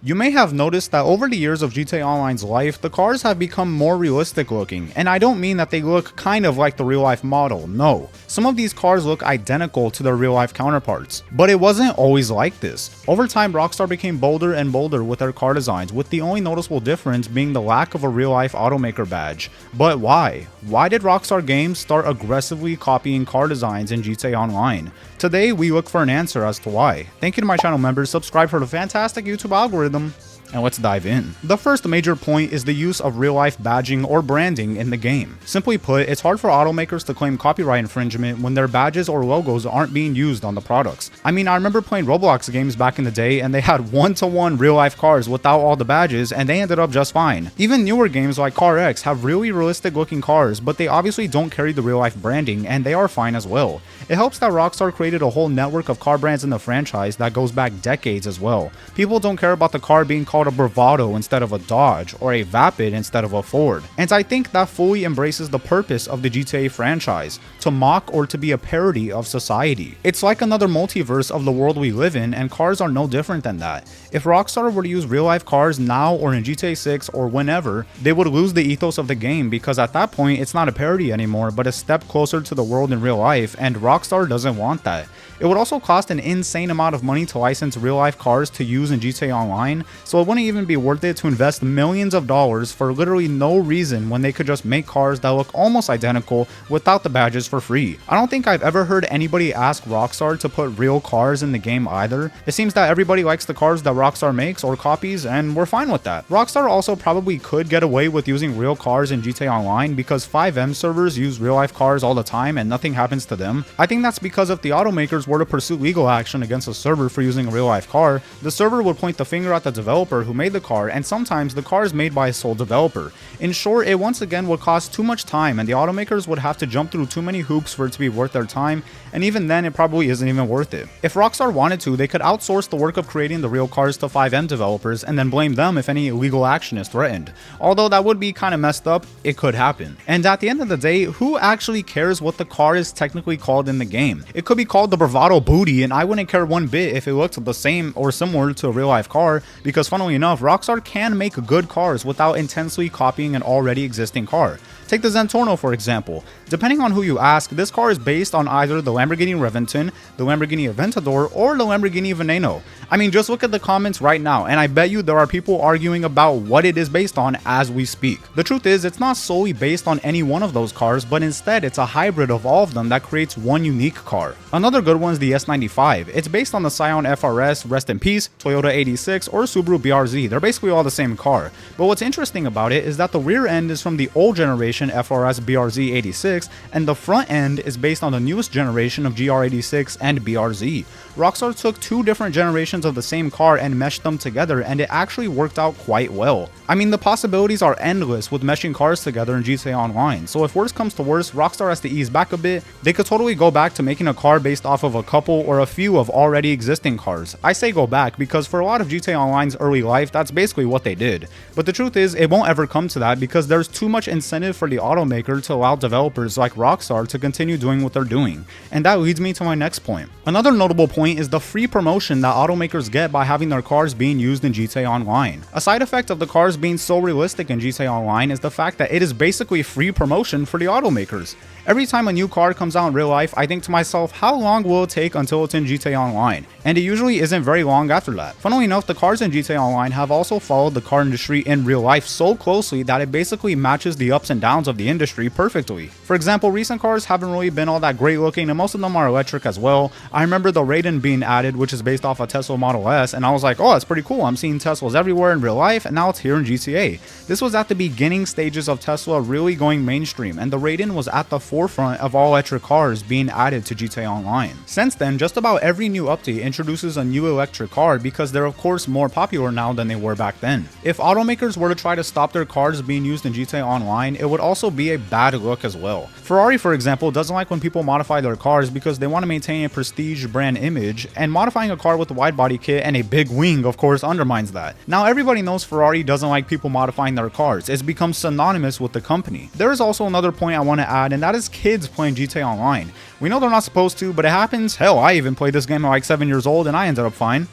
You may have noticed that over the years of GTA Online's life, the cars have become more realistic looking, and I don't mean that they look kind of like the real life model, no. Some of these cars look identical to their real life counterparts, but it wasn't always like this. Over time, Rockstar became bolder and bolder with their car designs, with the only noticeable difference being the lack of a real life automaker badge. But why? Why did Rockstar Games start aggressively copying car designs in GTA Online? Today, we look for an answer as to why. Thank you to my channel members, subscribe for the fantastic YouTube algorithm, and let's dive in. The first major point is the use of real-life badging or branding in the game. Simply put, it's hard for automakers to claim copyright infringement when their badges or logos aren't being used on the products. I mean, I remember playing Roblox games back in the day and they had one-to-one real-life cars without all the badges and they ended up just fine. Even newer games like Car X have really realistic looking cars, but they obviously don't carry the real-life branding and they are fine as well. It helps that Rockstar created a whole network of car brands in the franchise that goes back decades as well. People don't care about the car being called a Bravado instead of a Dodge, or a Vapid instead of a Ford. And I think that fully embraces the purpose of the GTA franchise, to mock or to be a parody of society. It's like another multiverse of the world we live in, and cars are no different than that. If Rockstar were to use real life cars now or in GTA 6 or whenever, they would lose the ethos of the game, because at that point it's not a parody anymore but a step closer to the world in real life, and Rockstar doesn't want that. It would also cost an insane amount of money to license real life cars to use in GTA Online, so it wouldn't even be worth it to invest millions of dollars for literally no reason when they could just make cars that look almost identical without the badges for free. I don't think I've ever heard anybody ask Rockstar to put real cars in the game either. It seems that everybody likes the cars that Rockstar makes or copies, and we're fine with that. Rockstar also probably could get away with using real cars in GTA Online because 5M servers use real life cars all the time and nothing happens to them. I think that's because if the automakers were to pursue legal action against a server for using a real life car, the server would point the finger at the developer who made the car, and sometimes the car is made by a sole developer. In short, it once again would cost too much time and the automakers would have to jump through too many hoops for it to be worth their time, and even then it probably isn't even worth it. If Rockstar wanted to, they could outsource the work of creating the real cars to 5M developers and then blame them if any illegal action is threatened. Although that would be kind of messed up, it could happen. And at the end of the day, who actually cares what the car is technically called in the game? It could be called the Bravado Booty and I wouldn't care one bit if it looked the same or similar to a real life car, because funnily enough, Rockstar can make good cars without intensely copying an already existing car. Take the Zentorno for example. Depending on who you ask, this car is based on either the Lamborghini Reventon, the Lamborghini Aventador, or the Lamborghini Veneno. I mean, just look at the comments right now, and I bet you there are people arguing about what it is based on as we speak. The truth is, it's not solely based on any one of those cars, but instead it's a hybrid of all of them that creates one unique car. Another good one is the S95. It's based on the Scion FRS, rest in peace, Toyota 86, or Subaru BRZ. They're basically all the same car. But what's interesting about it is that the rear end is from the old generation FRS BRZ 86, and the front end is based on the newest generation of GR86 and BRZ. Rockstar took two different generations of the same car and meshed them together, and it actually worked out quite well. I mean, the possibilities are endless with meshing cars together in GTA Online, so if worse comes to worse, Rockstar has to ease back a bit. They could totally go back to making a car based off of a couple or a few of already existing cars. I say go back because for a lot of GTA Online's early life, that's basically what they did. But the truth is, it won't ever come to that because there's too much incentive for the automaker to allow developers like Rockstar to continue doing what they're doing. And that leads me to my next point. Another notable point is the free promotion that automakers get by having their cars being used in GTA Online. A side effect of the cars being so realistic in GTA Online is the fact that it is basically free promotion for the automakers. Every time a new car comes out in real life, I think to myself, how long will it take until it's in GTA Online? And it usually isn't very long after that. Funnily enough, the cars in GTA Online have also followed the car industry in real life so closely that it basically matches the ups and downs of the industry perfectly. For example, recent cars haven't really been all that great looking and most of them are electric as well. I remember the Raiden being added, which is based off a Tesla Model S, and I was like, oh, that's pretty cool. I'm seeing Teslas everywhere in real life, and now it's here in GTA. This was at the beginning stages of Tesla really going mainstream, and the Raiden was at the forefront of all electric cars being added to GTA Online. Since then, just about every new update introduces a new electric car because they're of course more popular now than they were back then. If automakers were to try to stop their cars being used in GTA Online, it would also be a bad look as well. Ferrari, for example, doesn't like when people modify their cars because they want to maintain a prestige brand image, and modifying a car with a wide body kit and a big wing of course undermines that. Now everybody knows Ferrari doesn't like people modifying their cars. It's become synonymous with the company. There is also another point I want to add, and that is kids playing GTA Online. We know they're not supposed to, but it happens. Hell, I even played this game at like 7 years old and I ended up fine.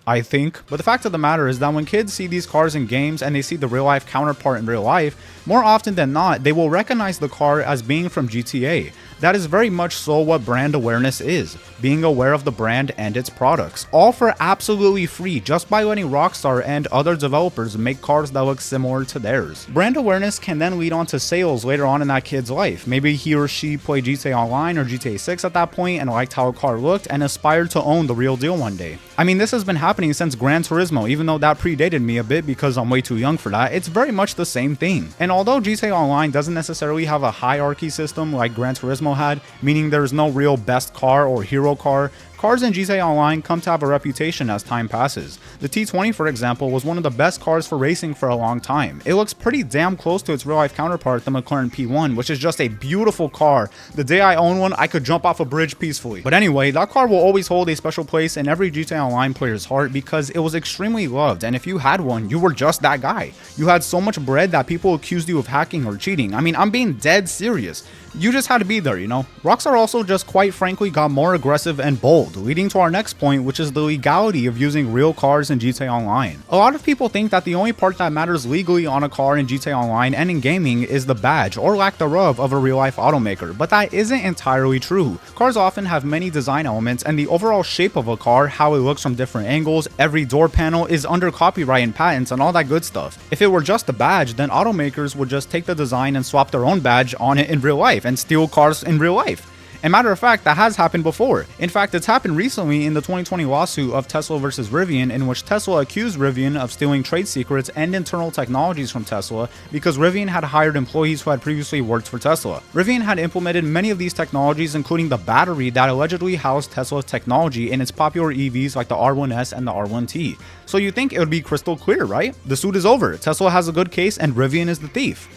I think. But the fact of the matter is that when kids see these cars in games and they see the real life counterpart in real life, more often than not, they will recognize the car as being from GTA. That is very much so what brand awareness is, being aware of the brand and its products, all for absolutely free just by letting Rockstar and other developers make cars that look similar to theirs. Brand awareness can then lead on to sales later on in that kid's life. Maybe he or she played GTA Online or GTA 6 at that point and liked how a car looked and aspired to own the real deal one day. I mean, this has been happening since Gran Turismo, even though that predated me a bit because I'm way too young for that. It's very much the same thing. And although GTA Online doesn't necessarily have a hierarchy system like Gran Turismo had, meaning there's no real best car or hero car, cars in GTA Online come to have a reputation as time passes. The T20, for example, was one of the best cars for racing for a long time. It looks pretty damn close to its real-life counterpart, the McLaren P1, which is just a beautiful car. The day I own one, I could jump off a bridge peacefully. But anyway, that car will always hold a special place in every GTA Online player's heart because it was extremely loved, and if you had one, you were just that guy. You had so much bread that people accused you of hacking or cheating. I mean, I'm being dead serious. You just had to be there, you know? Rockstar also just quite frankly got more aggressive and bold, leading to our next point, which is the legality of using real cars in GTA Online. A lot of people think that the only part that matters legally on a car in GTA Online and in gaming is the badge, or lack thereof, of a real-life automaker, but that isn't entirely true. Cars often have many design elements, and the overall shape of a car, how it looks from different angles, every door panel is under copyright and patents and all that good stuff. If it were just a badge, then automakers would just take the design and swap their own badge on it in real life and steal cars in real life. And matter of fact, that has happened before. In fact, it's happened recently in the 2020 lawsuit of Tesla versus Rivian, in which Tesla accused Rivian of stealing trade secrets and internal technologies from Tesla because Rivian had hired employees who had previously worked for Tesla. Rivian had implemented many of these technologies, including the battery that allegedly housed Tesla's technology in its popular EVs like the R1S and the R1T. So you think it would be crystal clear, right? The suit is over, Tesla has a good case, and Rivian is the thief.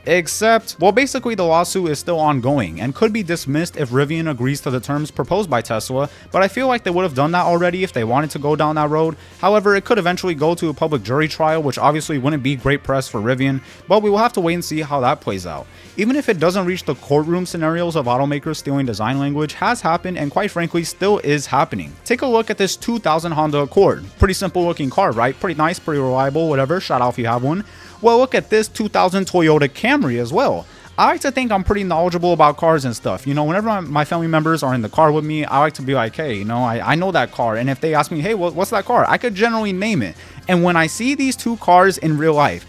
Except, well, basically the lawsuit is still ongoing and could be dismissed if Rivian agrees to the terms proposed by Tesla, but I feel like they would have done that already if they wanted to go down that road. However, it could eventually go to a public jury trial, which obviously wouldn't be great press for Rivian, but we will have to wait and see how that plays out. Even if it doesn't reach the courtroom scenarios of automakers stealing design language, has happened and quite frankly still is happening. Take a look at this 2000 Honda Accord. Pretty simple looking car, right? Pretty nice, pretty reliable, whatever, shout out if you have one. Well, look at this 2000 Toyota Camry as well. I like to think I'm pretty knowledgeable about cars and stuff. You know, whenever my family members are in the car with me, I like to be like, hey, you know, I know that car. And if they ask me, hey, what's that car? I could generally name it. And when I see these two cars in real life,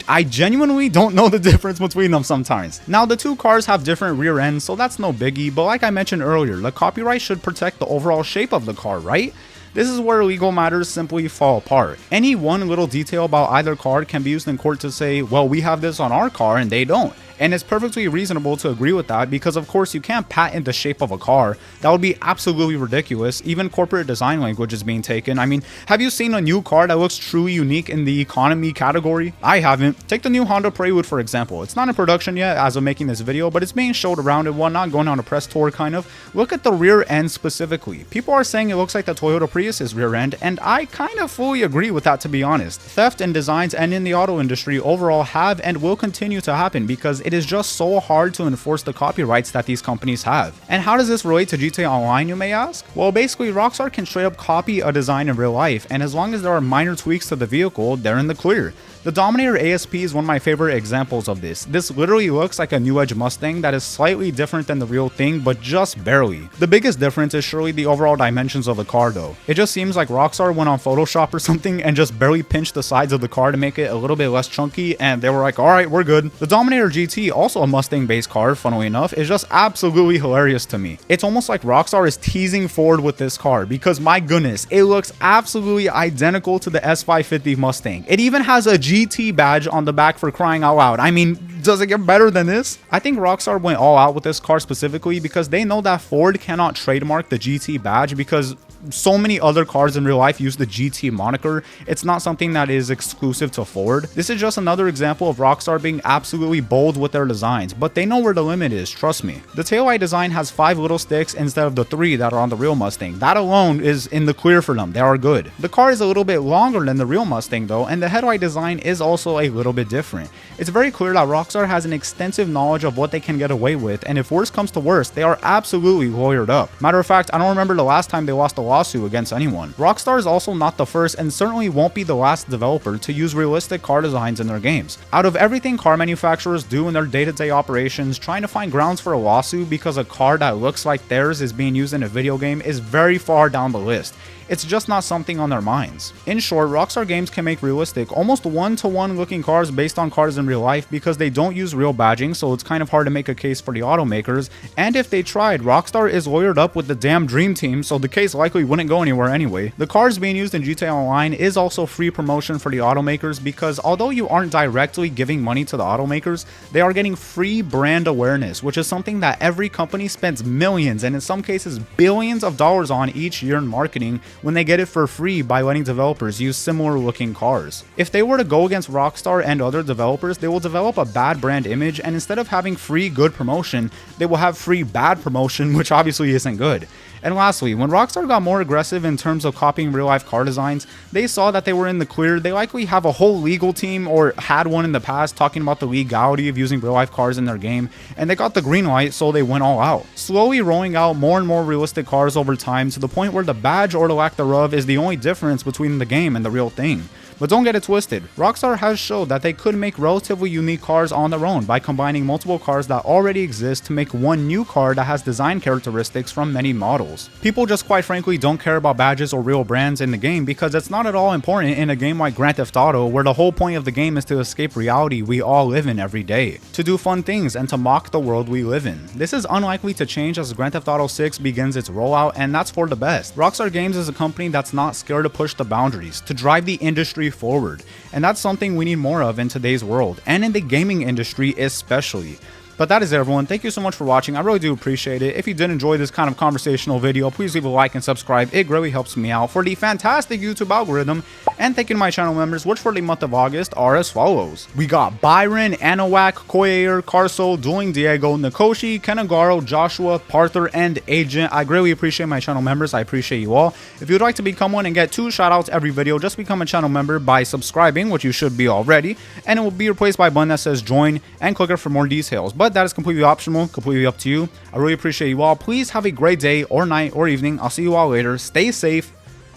I genuinely don't know the difference between them sometimes. Now, the two cars have different rear ends, so that's no biggie. But like I mentioned earlier, the copyright should protect the overall shape of the car, right? This is where legal matters simply fall apart. Any one little detail about either car can be used in court to say, well, we have this on our car and they don't. And it's perfectly reasonable to agree with that because of course you can't patent the shape of a car. That would be absolutely ridiculous. Even corporate design language is being taken. I mean, have you seen a new car that looks truly unique in the economy category? I haven't. Take the new Honda Prelude for example. It's not in production yet as of making this video, but it's being showed around and whatnot, going on a press tour kind of. Look at the rear end specifically. People are saying it looks like the Toyota Prius's rear end, and I kind of fully agree with that, to be honest. Theft in designs and in the auto industry overall have and will continue to happen because it is just so hard to enforce the copyrights that these companies have. And how does this relate to GTA Online, you may ask? Well, basically Rockstar can straight up copy a design in real life, and as long as there are minor tweaks to the vehicle, they're in the clear. The Dominator ASP is one of my favorite examples of this. This literally looks like a new Edge Mustang that is slightly different than the real thing, but just barely. The biggest difference is surely the overall dimensions of the car though. It just seems like Rockstar went on Photoshop or something and just barely pinched the sides of the car to make it a little bit less chunky, and they were like, alright, we're good. The Dominator GT, also a Mustang based car, funnily enough, is just absolutely hilarious to me. It's almost like Rockstar is teasing Ford with this car because my goodness, it looks absolutely identical to the S550 Mustang. It even has a GT badge on the back, for crying out loud. I mean, does it get better than this? I think Rockstar went all out with this car specifically because they know that Ford cannot trademark the GT badge because so many other cars in real life use the GT moniker. It's not something that is exclusive to Ford. This is just another example of Rockstar being absolutely bold with their designs, but they know where the limit is, trust me. The taillight design has 5 little sticks instead of the 3 that are on the real Mustang. That alone is in the clear for them. They are good. The car is a little bit longer than the real Mustang though, and the headlight design is also a little bit different. It's very clear that Rockstar has an extensive knowledge of what they can get away with, and if worse comes to worse, they are absolutely lawyered up. Matter of fact, I don't remember the last time they lost a lawsuit against anyone. Rockstar is also not the first and certainly won't be the last developer to use realistic car designs in their games. Out of everything car manufacturers do in their day-to-day operations, trying to find grounds for a lawsuit because a car that looks like theirs is being used in a video game is very far down the list. It's just not something on their minds. In short, Rockstar Games can make realistic, almost one-to-one looking cars based on cars in real life because they don't use real badging, so it's kind of hard to make a case for the automakers, and if they tried, Rockstar is lawyered up with the damn Dream Team, so the case likely wouldn't go anywhere anyway. The cars being used in GTA Online is also free promotion for the automakers because although you aren't directly giving money to the automakers, they are getting free brand awareness, which is something that every company spends millions and in some cases billions of dollars on each year in marketing when they get it for free by letting developers use similar looking cars. If they were to go against Rockstar and other developers, they will develop a bad brand image, and instead of having free good promotion, they will have free bad promotion, which obviously isn't good. And lastly, when Rockstar got more aggressive in terms of copying real life car designs, they saw that they were in the clear. They likely have a whole legal team or had one in the past talking about the legality of using real life cars in their game, and they got the green light, so they went all out, slowly rolling out more and more realistic cars over time to the point where the badge or the lack thereof is the only difference between the game and the real thing. But don't get it twisted, Rockstar has showed that they could make relatively unique cars on their own by combining multiple cars that already exist to make one new car that has design characteristics from many models. People just quite frankly don't care about badges or real brands in the game because it's not at all important in a game like Grand Theft Auto, where the whole point of the game is to escape reality we all live in every day, to do fun things and to mock the world we live in. This is unlikely to change as Grand Theft Auto 6 begins its rollout, and that's for the best. Rockstar Games is a company that's not scared to push the boundaries, to drive the industry forward, and that's something we need more of in today's world, and in the gaming industry especially. But that is it, everyone. Thank you so much for watching. I really do appreciate it. If you did enjoy this kind of conversational video, please leave a like and subscribe. It really helps me out for the fantastic YouTube algorithm. And thank you to my channel members, which for the month of August are as follows. We got Byron, Anawack, KOIAER, Karso, DuelingDiego, Nekoshi, Agaro, Joshua, PAARTHUR, and Agent. I greatly appreciate my channel members. I appreciate you all. If you'd like to become one and get 2 shoutouts every video, just become a channel member by subscribing, which you should be already, and it will be replaced by a button that says join, and click it for more details. But that is completely optional, completely up to you. I really appreciate you all. Please have a great day or night or evening. I'll see you all later. Stay safe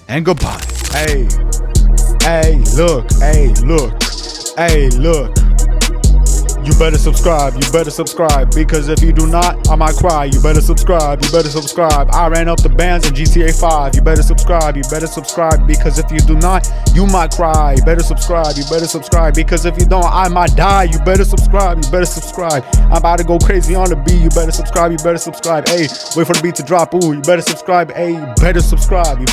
and goodbye. Hey, hey, look, hey, look, hey, look. You better subscribe, because if you do not, I might cry. You better subscribe, I ran up the bands in GTA 5. You better subscribe, because if you do not, you might cry. You better subscribe, because if you don't, I might die. You better subscribe, I'm about to go crazy on the beat. You better subscribe, hey, wait for the beat to drop. Ooh, you better subscribe, hey, you better subscribe, I'm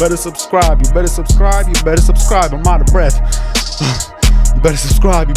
out of breath. You better subscribe.